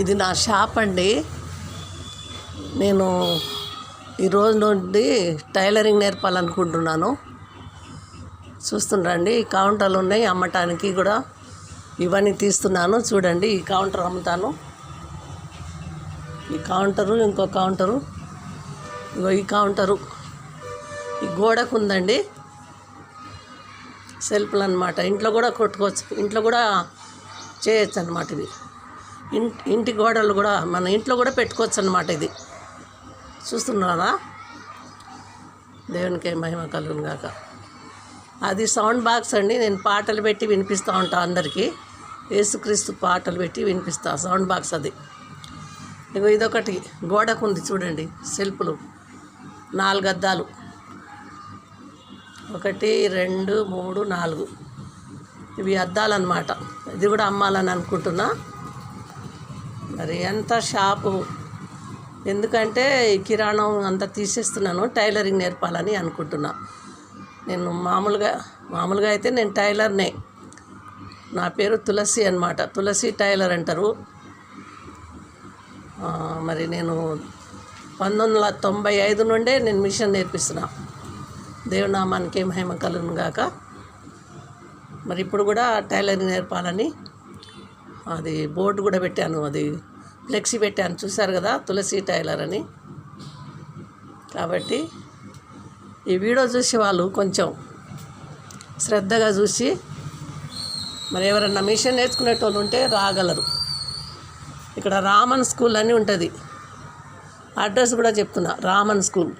ఇది నా షాప్ అండి. నేను ఈరోజు నుండి టైలరింగ్ నేర్పాలనుకుంటున్నాను. చూస్తుండండి, ఈ కౌంటర్లు ఉన్నాయి అమ్మటానికి కూడా. ఇవన్నీ తీస్తున్నాను చూడండి. ఈ కౌంటర్ అమ్ముతాను. ఈ కౌంటరు, ఇంకో కౌంటరు, ఇగో ఈ కౌంటరు. ఈ గోడకు ఉందండి సెల్ఫ్లు అనమాట. ఇంట్లో కూడా కొట్టుకోవచ్చు, ఇంట్లో కూడా చేయొచ్చు అనమాట. ఇది ఇంటి గోడలు కూడా మన ఇంట్లో కూడా పెట్టుకోవచ్చు అనమాట. ఇది చూస్తున్నారా? దేవునికి మహిమ కలుగును గాక. అది సౌండ్ బాక్స్ అండి. నేను పాటలు పెట్టి వినిపిస్తూ ఉంటాను అందరికీ. యేసుక్రీస్తు పాటలు పెట్టి వినిపిస్తా. సౌండ్ బాక్స్ అది. ఇగో ఇదొకటి గోడకు ఉంది చూడండి. సెల్ఫ్లు 4 అద్దాలు, 1 2 3 4 ఇవి అద్దాలన్నమాట. ఇది కూడా అమ్మాలని అనుకుంటున్నా. మరి ఎంత షాపు, ఎందుకంటే కిరాణం అంతా తీసేస్తున్నాను. టైలరింగ్ నేర్పాలని అనుకుంటున్నా. నేను మామూలుగా అయితే నేను టైలర్నే. నా పేరు తులసి అన్నమాట. తులసి టైలర్ అంటారు. మరి నేను 1995 నుండే నేను మిషన్ నేర్పిస్తున్నా. దేవునామానికి మహిమ కలుగును గాక. మరి ఇప్పుడు కూడా టైలరింగ్ నేర్పాలని అది బోర్డు కూడా పెట్టాను, అది ఫ్లెక్సీ పెట్టాను, చూశారు కదా, తులసి టైలర్ అని. కాబట్టి ఈ వీడియో చూసి వాళ్ళు కొంచెం శ్రద్ధగా చూసి మరి ఎవరన్నా మిషన్ నేర్చుకునేటోళ్ళు ఉంటే రాగలరు. ఇక్కడ రామన్ స్కూల్ అని ఉంటుంది. అడ్రస్ కూడా చెప్తున్నా, రామన్ స్కూల్.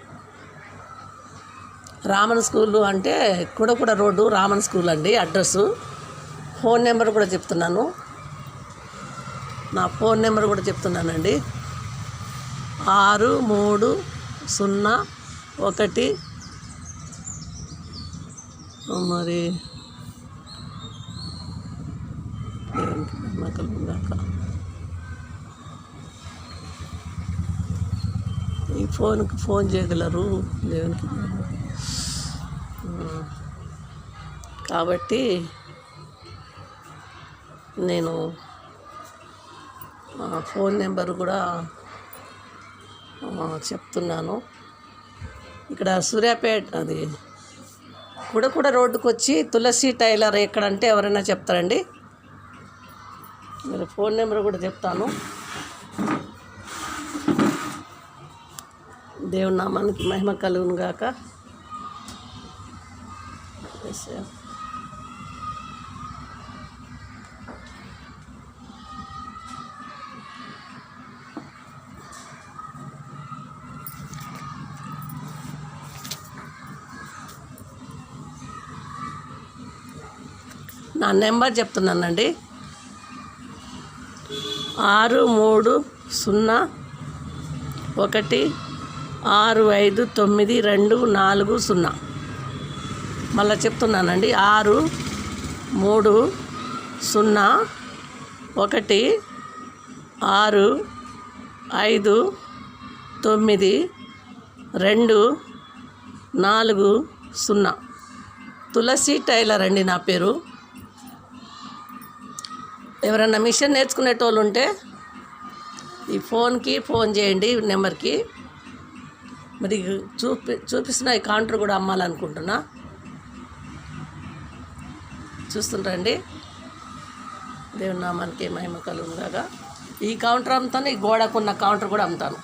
రామన్ స్కూల్ అంటే కూడా రోడ్డు, రామన్ స్కూల్ అండి అడ్రస్సు. ఫోన్ నెంబర్ కూడా చెప్తున్నాను. నా ఫోన్ నెంబర్ కూడా చెప్తున్నానండి. 630 మరి ఈ ఫోన్కి ఫోన్ చేయగలరు దేవునికి. కాబట్టి నేను ఫోన్ నెంబర్ కూడా చెప్తున్నాను. ఇక్కడ సూర్యాపేట అది కూడా రోడ్డుకు వచ్చి తులసి టైలర్ ఎక్కడంటే ఎవరైనా చెప్తారండి. మరి ఫోన్ నెంబర్ కూడా చెప్తాను. దేవుని నామానికి మహిమ కలుగును గాక. నా నెంబర్ చెప్తున్నానండి. 63016594240. మళ్ళీ చెప్తున్నానండి. 63016594240. తులసి టైలర్ అండి నా పేరు. ఎవరైనా మిషన్ నేర్చుకునేటోళ్ళు ఉంటే ఈ ఫోన్కి ఫోన్ చేయండి, నెంబర్కి. మరి చూపిస్తున్న ఈ కౌంటర్ కూడా అమ్మాలనుకుంటున్నా. చూస్తుంటండి. దేవుని నామానికి మహిమ కలుగును గాక. ఈ కౌంటర్ అమ్ముతాను, ఈ గోడకున్న కౌంటర్ కూడా అమ్ముతాను.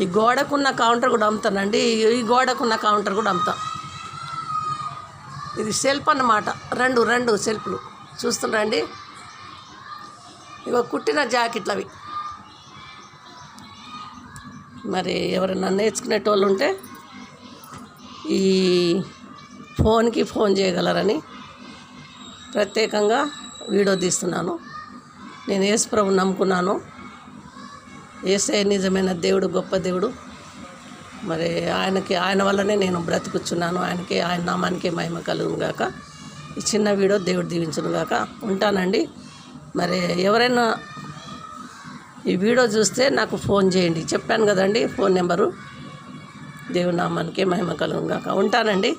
ఈ గోడకున్న కౌంటర్ కూడా అమ్ముతానండి. ఈ గోడకున్న కౌంటర్ కూడా అమ్ముతాను. ఇది సెల్ఫ్ అన్నమాట. రెండు సెల్ఫ్లు చూస్తుండండి. ఇగో కుట్టిన జాకెట్లు అవి. మరి ఎవరైనా నేర్చుకునేటోళ్ళు ఉంటే ఈ ఫోన్కి ఫోన్ చేయగలరని ప్రత్యేకంగా వీడియో తీస్తున్నాను. నేను యేసు ప్రభువుని నమ్ముకున్నాను. యేసే నిజమైన దేవుడు, గొప్ప దేవుడు. మరి ఆయన వల్లనే నేను బ్రతుకుచున్నాను. ఆయన నామానికి మహిమ కలుగును గాక. ఈ చిన్న వీడియో దేవుడు దీవించును గాక. ఉంటానండి. మరి ఎవరైనా ఈ వీడియో చూస్తే నాకు ఫోన్ చేయండి. చెప్పాను కదండి ఫోన్ నెంబరు. దేవుని నామానికి మహిమ కలుగును గాక. ఉంటానండి.